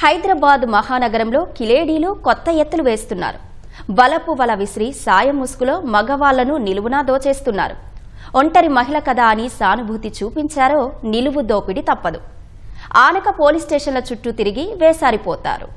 హైదరాబాద్ మహానగరంలో కిలేడీలు కొత్త ఎత్తులు వేస్తున్నారు. బలపు వల విసిరి సాయం ముసుగులో మగవాళ్లను నిలువునా దోచేస్తున్నారు. ఒంటరి మహిళ కదా అని సానుభూతి చూపించారో నిలువు దోపిడి తప్పదు. ఆనక పోలీస్ స్టేషన్ల చుట్టూ తిరిగి వేసారిపోతారు.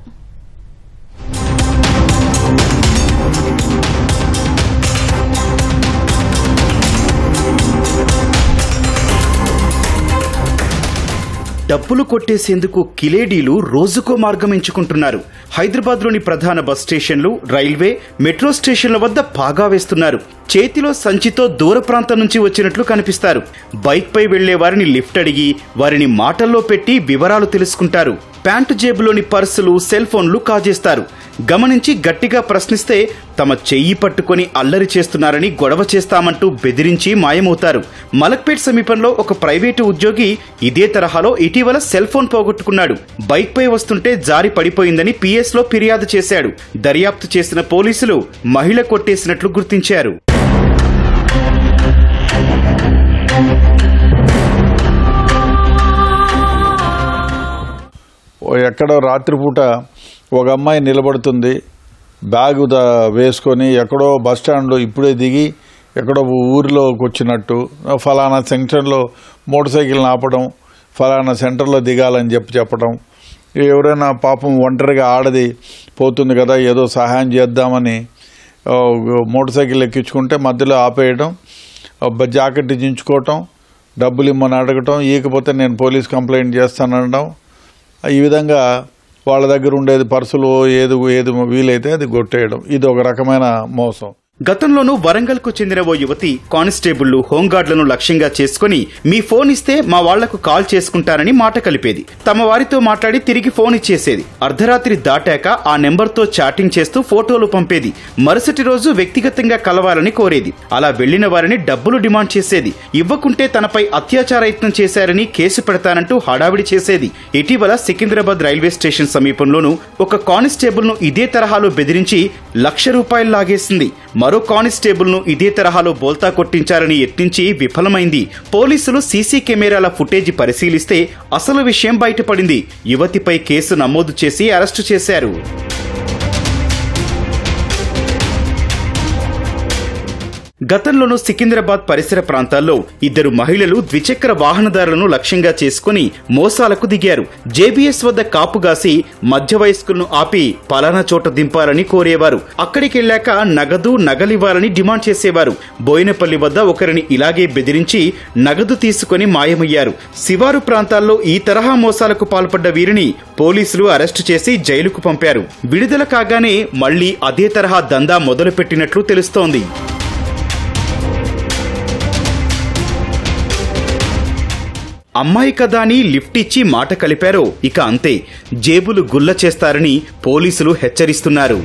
డబ్బులు కొట్టేసేందుకు కిలేడీలు రోజుకో మార్గం ఎంచుకుంటున్నారు. హైదరాబాద్లోని ప్రధాన బస్ స్టేషన్లు, రైల్వే, మెట్రో స్టేషన్ల వద్ద పాగా వేస్తున్నారు. చేతిలో సంచితో దూర ప్రాంతం నుంచి వచ్చినట్లు కనిపిస్తారు. బైక్పై వెళ్లే వారిని లిఫ్ట్ అడిగి వారిని మాటల్లో పెట్టి వివరాలు తెలుసుకుంటారు. ప్యాంటు జేబులోని పర్సులు, సెల్ ఫోన్లు కాజేస్తారు. గమనించి గట్టిగా ప్రశ్నిస్తే తమ చెయ్యి పట్టుకుని అల్లరి చేస్తున్నారని గొడవ చేస్తామంటూ బెదిరించి మాయమవుతారు. మలక్పేట్ సమీపంలో ఒక ప్రైవేటు ఉద్యోగి ఇదే తరహాలో ఇటీవల సెల్ ఫోన్ పోగొట్టుకున్నాడు. బైక్పై వస్తుంటే జారి పడిపోయిందని పిఎస్లో ఫిర్యాదు చేశాడు. దర్యాప్తు చేసిన పోలీసులు మహిళ కొట్టేసినట్లు గుర్తించారు. ఎక్కడో రాత్రిపూట ఒక అమ్మాయి నిలబడుతుంది, బ్యాగ్ వేసుకొని ఎక్కడో బస్ స్టాండ్లో ఇప్పుడే దిగి ఎక్కడో ఊరిలోకి వచ్చినట్టు ఫలానా సెంటర్లో మోటార్ సైకిల్ని ఆపడం, ఫలానా సెంటర్లో దిగాలని చెప్పడం, ఎవరైనా పాపం ఒంటరిగా ఆడది పోతుంది కదా ఏదో సహాయం చేద్దామని మోటార్ సైకిల్ ఎక్కించుకుంటే మధ్యలో ఆపేయడం, జాకెట్ దించుకోవటం, డబ్బులు ఇమ్మని అడగటం, ఇకపోతే నేను పోలీస్ కంప్లైంట్ చేస్తానడం, ఈ విధంగా వాళ్ళ దగ్గర ఉండేది పర్సులు ఏది వీలైతే అది కొట్టేయడం. ఇది ఒక రకమైన మోసం. గతంలోనూ వరంగల్కు చెందిన ఓ యువతి కానిస్టేబుళ్లు, హోంగార్డులను లక్ష్యంగా చేసుకుని మీ ఫోన్ ఇస్తే మా వాళ్లకు కాల్ చేసుకుంటారని మాట కలిపేది. తమ వారితో మాట్లాడి తిరిగి ఫోన్ ఇచ్చేసేది. అర్ధరాత్రి దాటాక ఆ నెంబర్తో చాటింగ్ చేస్తూ ఫోటోలు పంపేది. మరుసటి రోజు వ్యక్తిగతంగా కలవాలని కోరేది. అలా వెళ్లిన వారిని డబ్బులు డిమాండ్ చేసేది. ఇవ్వకుంటే తనపై అత్యాచార యత్నం చేశారని కేసు పెడతానంటూ హడావిడి చేసేది. ఇటీవల సికింద్రాబాద్ రైల్వే స్టేషన్ సమీపంలోనూ ఒక కానిస్టేబుల్ ను ఇదే తరహాలో బెదిరించి ₹1,00,000 లాగేసింది. మరో కానిస్టేబుల్ ను ఇదే తరహాలో బోల్తా కొట్టించాలని యత్నించి విఫలమైంది. పోలీసులు సీసీ కెమెరాల ఫుటేజ్ పరిశీలిస్తే అసలు విషయం బయటపడింది. యువతిపై కేసు నమోదు చేసి అరెస్టు చేశారు. గతంలోనూ సికింద్రాబాద్ పరిసర ప్రాంతాల్లో 2 మహిళలు ద్విచక్ర వాహనదారులను లక్ష్యంగా చేసుకుని మోసాలకు దిగారు. జేబీఎస్ వద్ద కాపుగాసి మధ్య వయస్కులను ఆపి పలానా చోట దింపాలని కోరేవారు. అక్కడికెళ్లాక నగదు, నగలివ్వాలని డిమాండ్ చేసేవారు. బోయినపల్లి వద్ద ఒకరిని ఇలాగే బెదిరించి నగదు తీసుకుని మాయమయ్యారు. శివారు ప్రాంతాల్లో ఈ తరహా మోసాలకు పాల్పడ్డ వీరిని పోలీసులు అరెస్టు చేసి జైలుకు పంపారు. విడుదల కాగానే మళ్లీ అదే తరహా దందా మొదలుపెట్టినట్లు తెలుస్తోంది. అమ్మాయి కదా అని లిఫ్ట్ ఇచ్చి మాట కలిపారో ఇక అంతే, జేబులు గుల్ల చేస్తారని పోలీసులు హెచ్చరిస్తున్నారు.